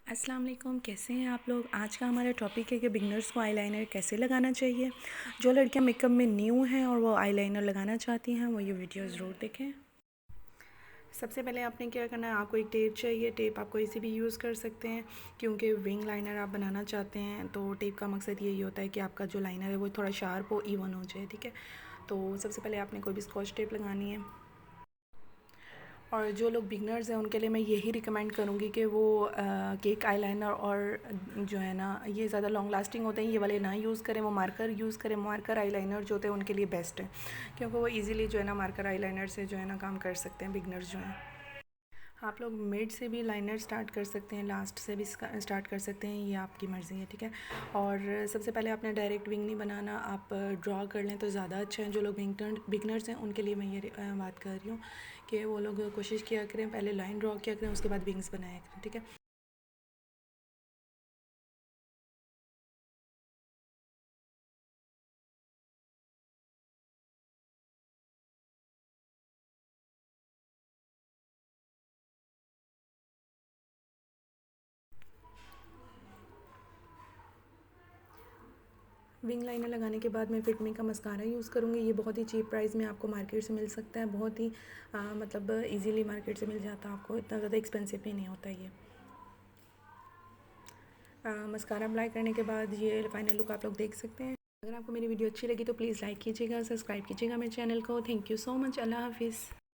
अस्सलाम वालेकुम, कैसे हैं आप लोग। आज का हमारा टॉपिक है कि बिगनर्स को आईलाइनर कैसे लगाना चाहिए। जो लड़कियां मेकअप में न्यू हैं और वो आईलाइनर लगाना चाहती हैं वो ये वीडियो ज़रूर देखें। सबसे पहले आपने क्या करना है, आपको एक टेप चाहिए। टेप आप कोई सी भी यूज़ कर सकते हैं क्योंकि विंग लाइनर आप बनाना चाहते हैं तो टेप का मकसद यही होता है कि आपका जो लाइनर है वो थोड़ा शार्प हो, इवन हो जाए। ठीक है, तो सबसे पहले आपने कोई भी स्कॉच टेप लगानी है। और जो लोग बिगनर्स हैं उनके लिए मैं यही रिकमेंड करूँगी कि वो केक आईलाइनर और जो है ना ये ज़्यादा लॉन्ग लास्टिंग होते हैं, ये वाले ना यूज़ करें, वो मार्कर यूज़ करें। मार्कर आईलाइनर जो होते हैं उनके लिए बेस्ट है क्योंकि वो इजीली जो है ना मार्कर आईलाइनर से जो है ना काम कर सकते हैं बिगनर्स जो हैं। आप लोग मिड से भी लाइनर स्टार्ट कर सकते हैं, लास्ट से भी स्टार्ट कर सकते हैं, ये आपकी मर्ज़ी है। ठीक है, और सबसे पहले आपने डायरेक्ट विंग नहीं बनाना, आप ड्रॉ कर लें तो ज़्यादा अच्छा है। जो लोग बिगनर्स हैं उनके लिए मैं ये बात कर रही हूँ कि वो लोग कोशिश किया करें, पहले लाइन ड्रॉ किया करें, उसके बाद विंग्स बनाया करें। ठीक है, विंग लाइनर लगाने के बाद मैं फिटमी का मस्कारा यूज़ करूँगी। ये बहुत ही चीप प्राइस में आपको मार्केट से मिल सकता है, बहुत ही मतलब इजीली मार्केट से मिल जाता है आपको, इतना ज़्यादा एक्सपेंसिव भी नहीं होता ये। मस्कारा अप्लाई करने के बाद ये फाइनल लुक आप लोग देख सकते हैं। अगर आपको मेरी वीडियो अच्छी लगी तो प्लीज़ लाइक कीजिएगा, सब्सक्राइब कीजिएगा मेरे चैनल को। Thank you so much. अल्लाह हाफिज़।